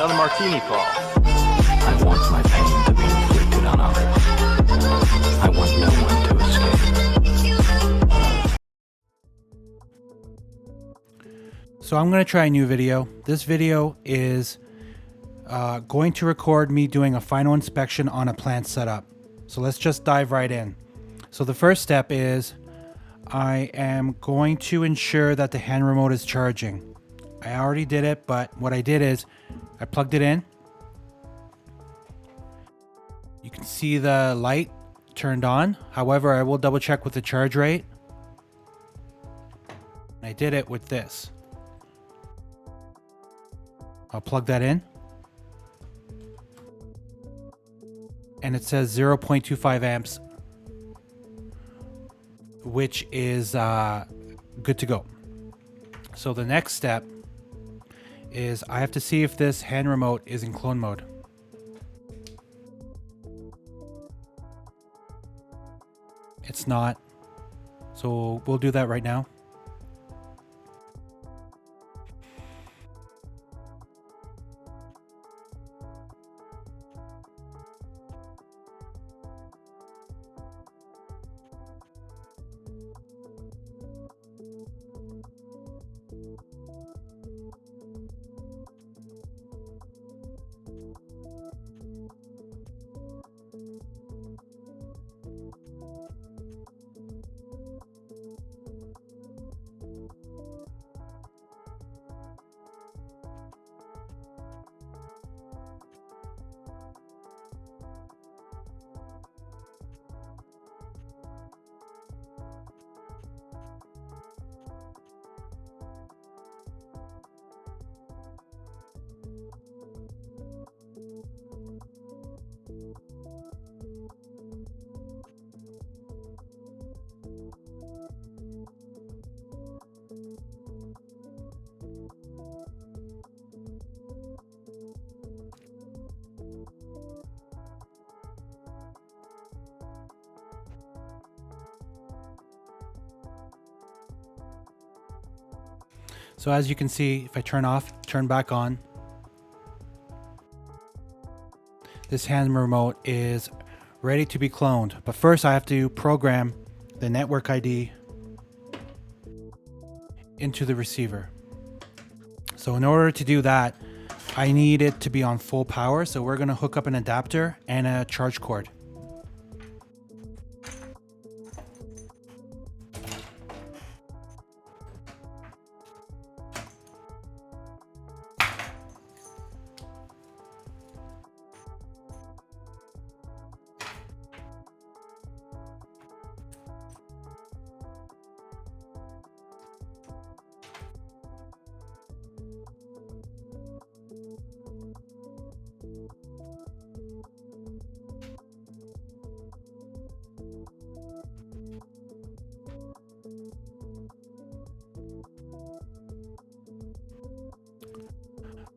Another martini, Paul. I want my pain to be inflicted on others. I want no one to escape. So I'm going to try a new video. This video is going to record me doing a final inspection on a plant setup. So let's just dive right in. So the first step is I am going to ensure that the hand remote is charging. I already did it, but what I did is I plugged it in. You can see the light turned on. However, I will double check with the charge rate. I did it with this. I'll plug that in. And it says 0.25 amps, which is good to go. So the next step is I have to see if this hand remote is in clone mode. It's not. So we'll do that right now. So as you can see, if I turn off, turn back on, this hand remote is ready to be cloned. But first I have to program the network ID into the receiver. So in order to do that, I need it to be on full power. So we're going to hook up an adapter and a charge cord.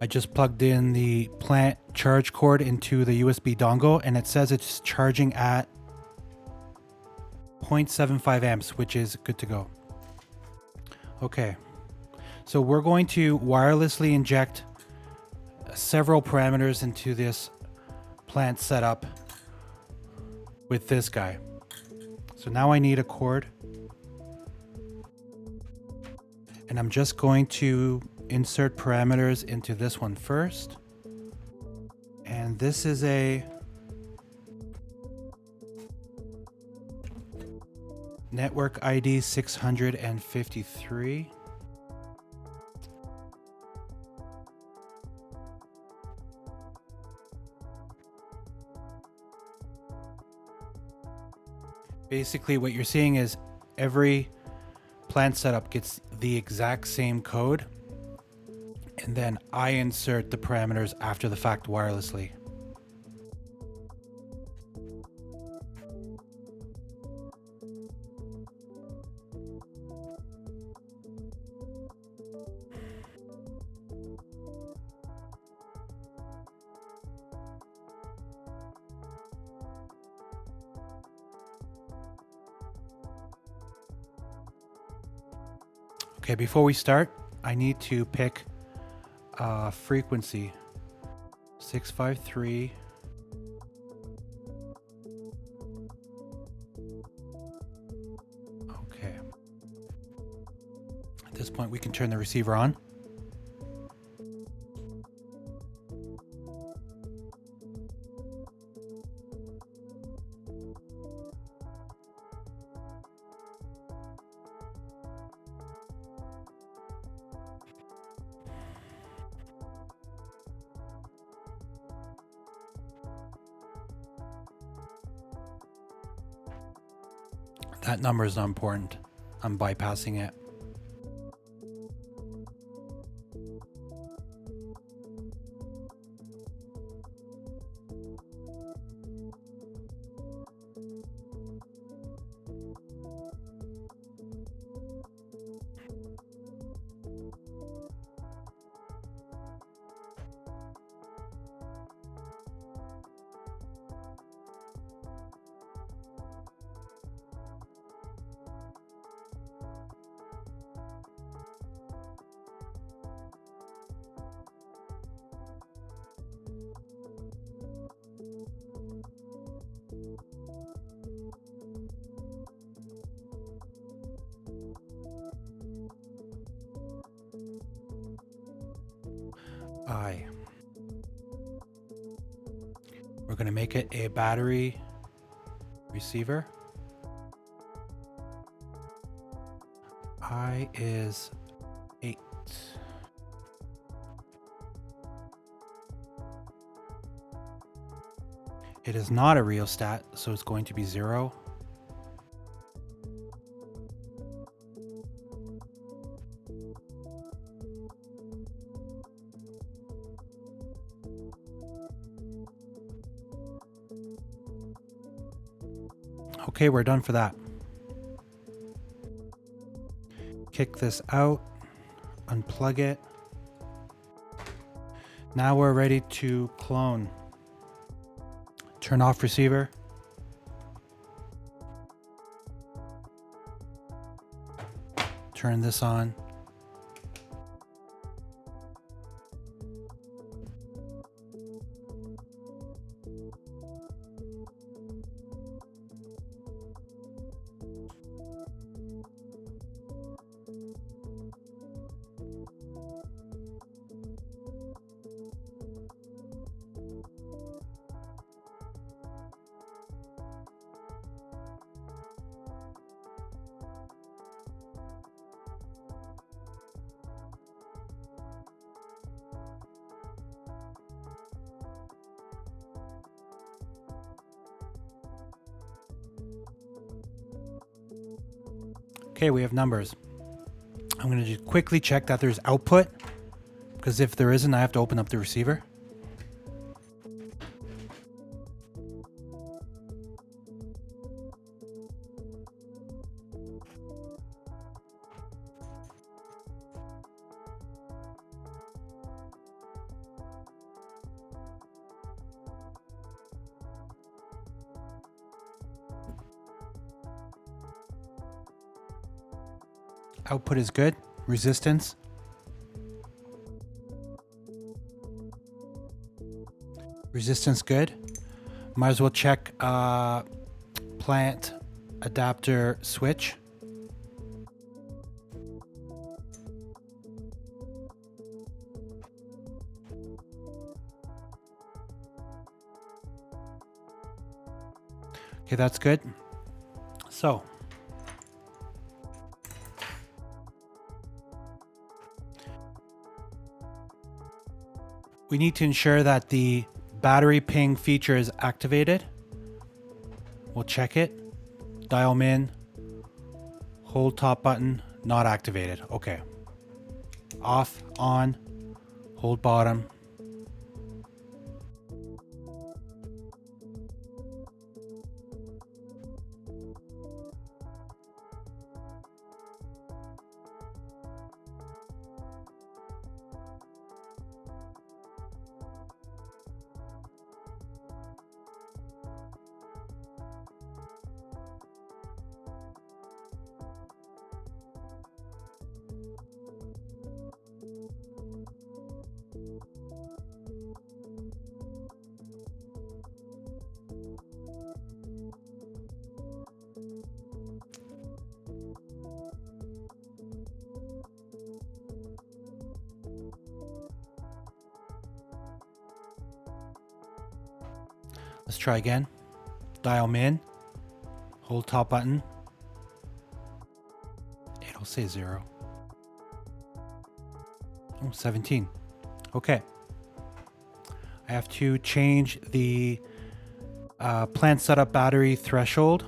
I just plugged in the plant charge cord into the USB dongle and it says it's charging at 0.75 amps, which is good to go. Okay, so we're going to wirelessly inject several parameters into this plant setup with this guy. So now I need a cord. And I'm just going to insert parameters into this one first. And this is a network ID 653. Basically what you're seeing is every plant setup gets the exact same code, and then I insert the parameters after the fact wirelessly. Okay, before we start, I need to pick a frequency. 653. Okay. At this point, we can turn the receiver on. That number is not important. I'm bypassing it. We're going to make it a battery receiver. I is 8. It is not a rheostat, so it's going to be 0. Okay, we're done for that. Kick this out, unplug it. Now we're ready to clone. Turn off receiver. Turn this on. Okay, we have numbers. I'm going to just quickly check that there's output, because if there isn't, I have to open up the receiver. Output is good. Resistance. Resistance good. Might as well check plant adapter switch. Okay, that's good. So we need to ensure that the battery ping feature is activated. We'll check it. Dial min. Hold top button. Not activated. Okay. Off, on, hold bottom. Let's try again. Dial min. Hold top button. It'll say 0. Oh, 17. Okay. I have to change the plant setup battery threshold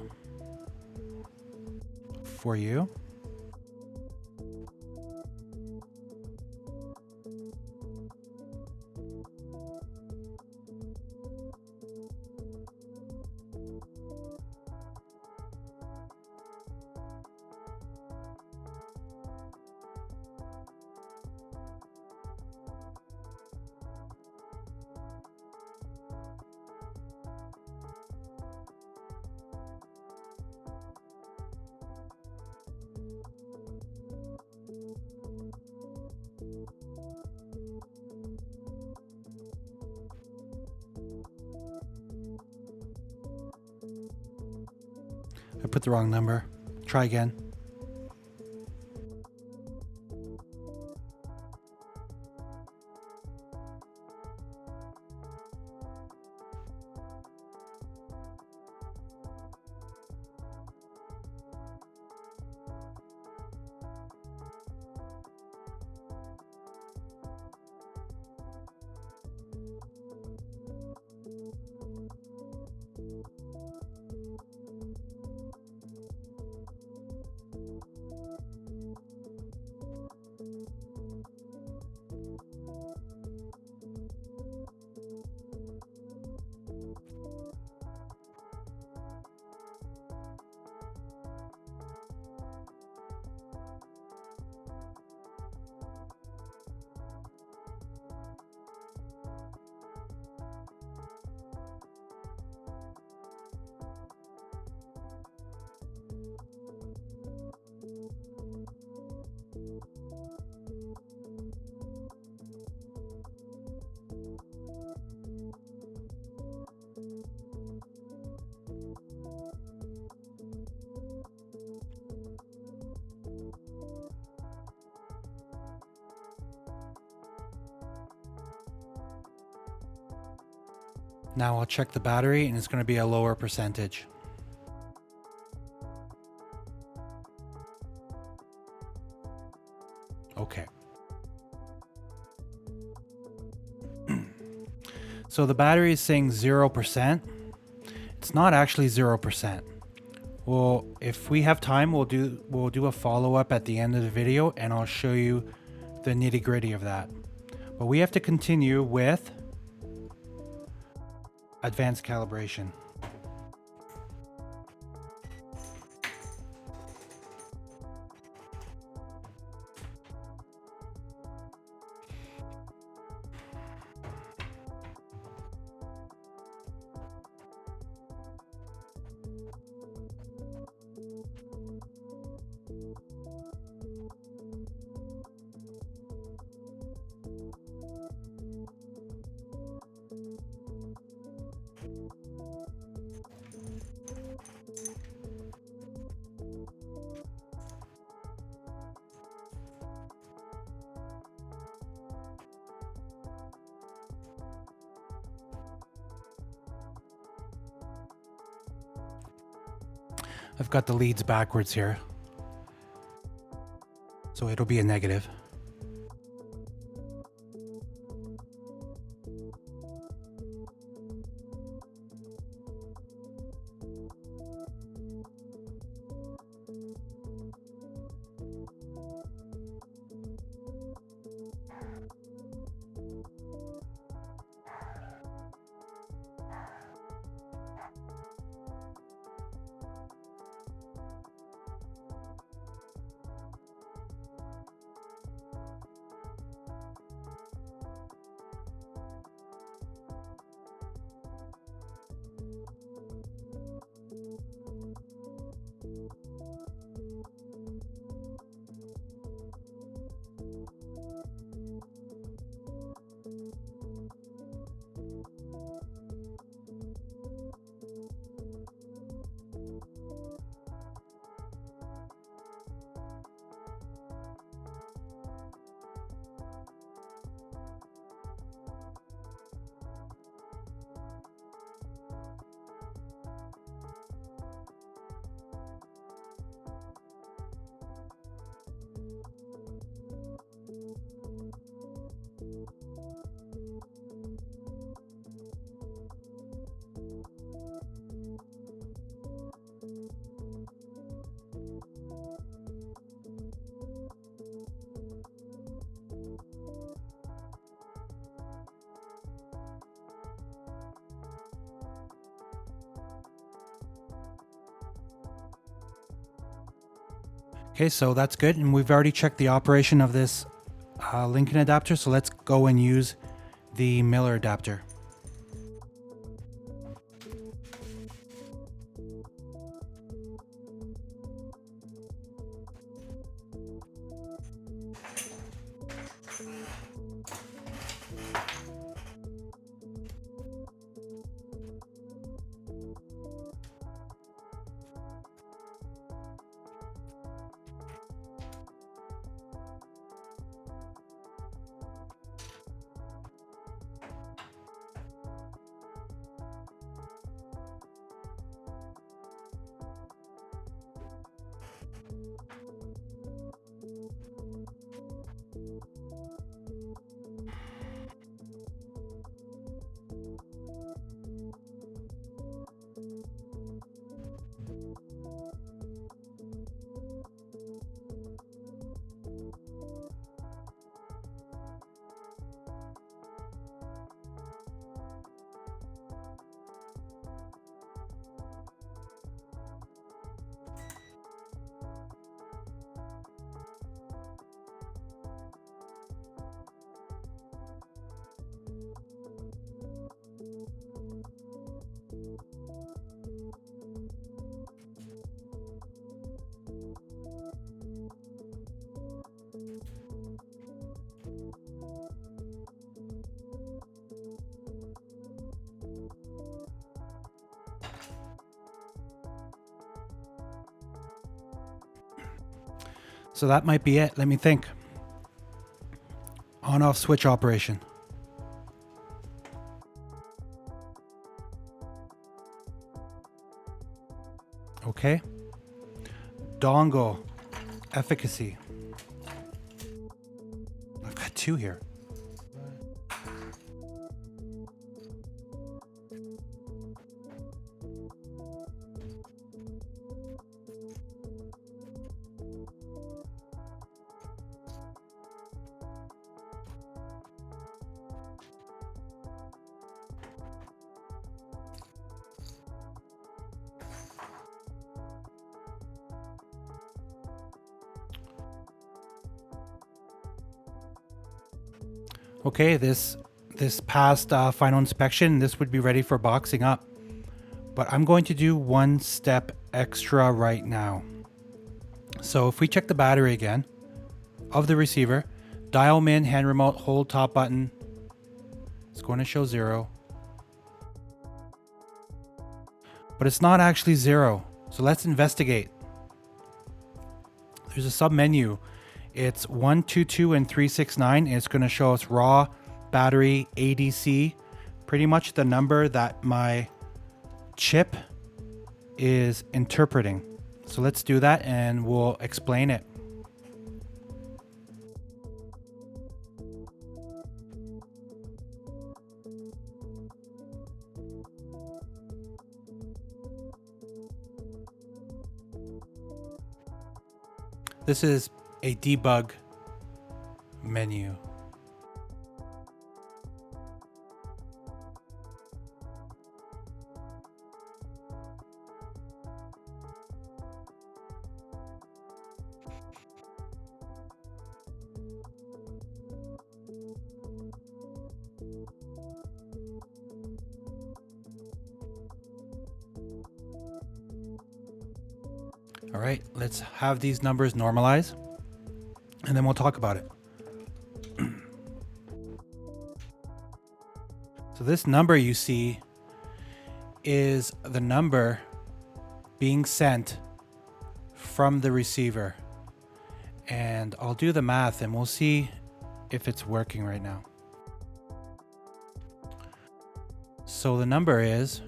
for you. I put the wrong number. Try again. Now I'll check the battery and it's going to be a lower percentage. Okay. So the battery is saying 0%. It's not actually 0%. Well, if we have time, we'll do a follow-up at the end of the video and I'll show you the nitty-gritty of that. But we have to continue with advanced calibration. I've got the leads backwards here, so it'll be a negative. Okay, so that's good. And we've already checked the operation of this Lincoln adapter. So let's go and use the Miller adapter. So that might be it. Let me think. On-off switch operation. Okay. Dongle efficacy. I've got two here. Okay, this passed final inspection. This would be ready for boxing up. But I'm going to do one step extra right now. So if we check the battery again of the receiver, dial min, hand remote, hold top button. It's going to show 0. But it's not actually 0. So let's investigate. There's a sub menu. It's 122 and 369. And it's going to show us raw battery ADC, pretty much the number that my chip is interpreting. So let's do that and we'll explain it. This is a debug menu. All right, let's have these numbers normalize and then we'll talk about it. So this number you see is the number being sent from the receiver. And I'll do the math and we'll see if it's working right now. So the number is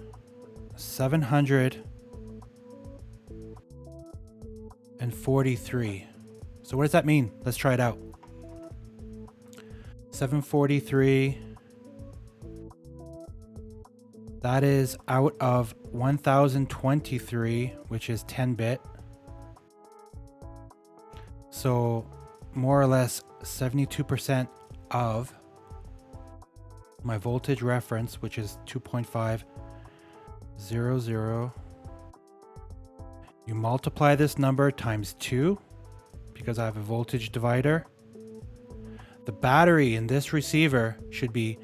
743. So what does that mean? Let's try it out. 743. That is out of 1023, which is 10-bit. So more or less 72% of my voltage reference, which is 2.500. You multiply this number times 2, because I have a voltage divider. The battery in this receiver should be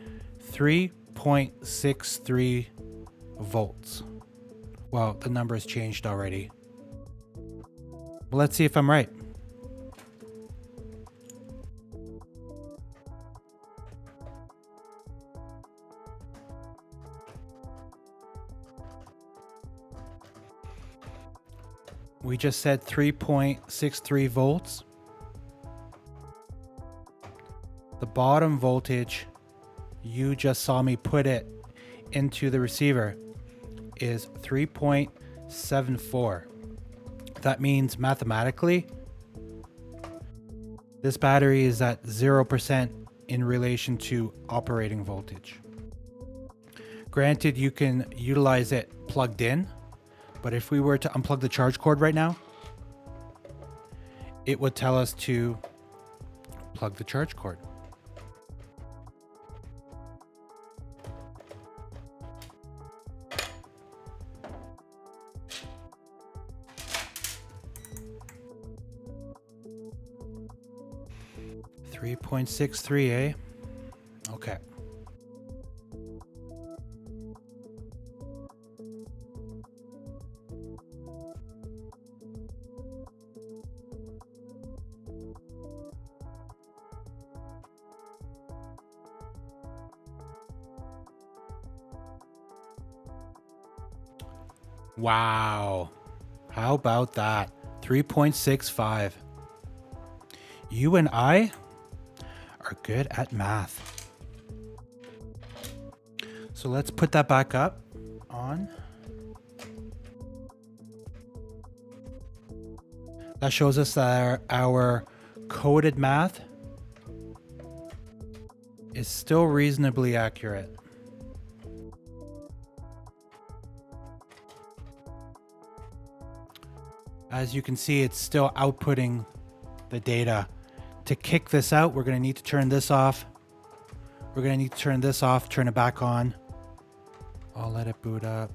3.63 volts. Well, the number has changed already. Well, let's see if I'm right. We just said 3.63 volts. The bottom voltage, you just saw me put it into the receiver, is 3.74. That means mathematically, this battery is at 0% in relation to operating voltage. Granted, you can utilize it plugged in, but if we were to unplug the charge cord right now, it would tell us to plug the charge cord. .63, eh? Okay. Wow. How about that? 3.65. You and I are good at math. So let's put that back up on. That shows us that our coded math is still reasonably accurate. As you can see, it's still outputting the data. To kick this out, we're going to need to turn this off. We're going to need to turn this off, turn it back on. I'll let it boot up.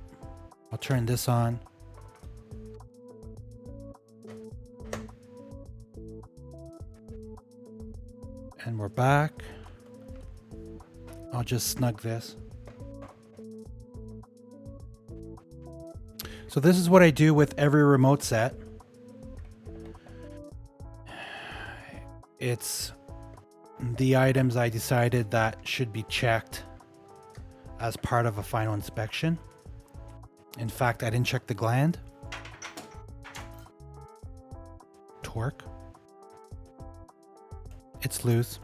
I'll turn this on. And we're back. I'll just snug this. So this is what I do with every remote set. It's the items I decided that should be checked as part of a final inspection. In fact, I didn't check the gland. Torque. It's loose.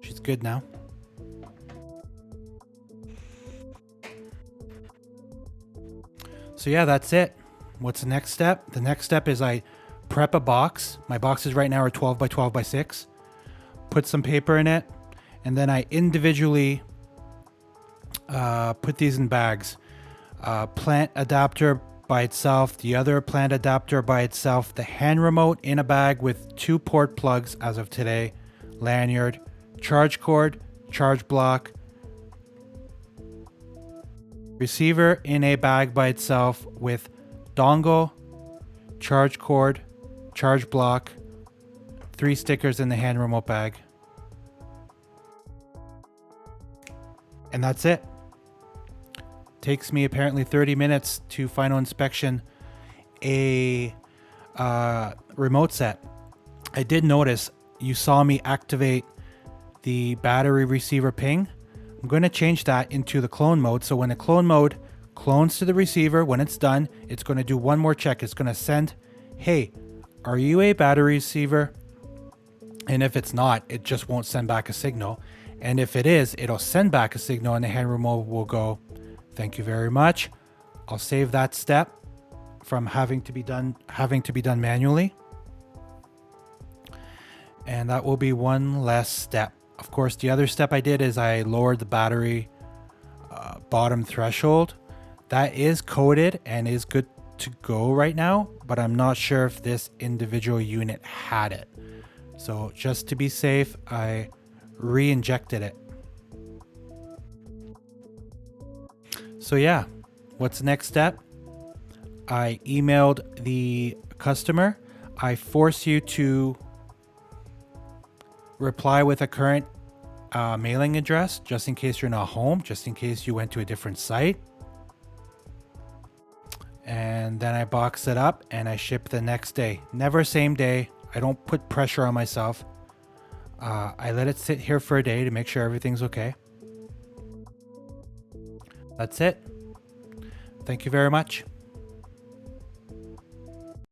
She's good now. So yeah, that's it. What's the next step? The next step is I prep a box. My boxes right now are 12 by 12 by 6. Put some paper in it, and then I individually put these in bags. Plant adapter by itself, the other plant adapter by itself, the hand remote in a bag with 2 port plugs as of today, lanyard, charge cord, charge block, receiver in a bag by itself with dongle, charge cord, charge block, 3 stickers in the hand remote bag. And that's it. Takes me apparently 30 minutes to final inspection a remote set. I did notice you saw me activate the battery receiver ping. I'm going to change that into the clone mode. So when the clone mode clones to the receiver, when it's done, it's going to do one more check. It's going to send, hey, are you a battery receiver? And if it's not, it just won't send back a signal. And if it is, it'll send back a signal and the hand remote will go, thank you very much. I'll save that step from having to be done manually. And that will be one less step. Of course, the other step I did is I lowered the battery bottom threshold. That is coded and is good to go right now, but I'm not sure if this individual unit had it. So just to be safe, I re-injected it. So yeah, what's the next step? I emailed the customer. I force you to reply with a current mailing address, just in case you're not home, just in case you went to a different site. And then I box it up and I ship the next day. Never same day. I don't put pressure on myself. I let it sit here for a day to make sure everything's okay. That's it. Thank you very much.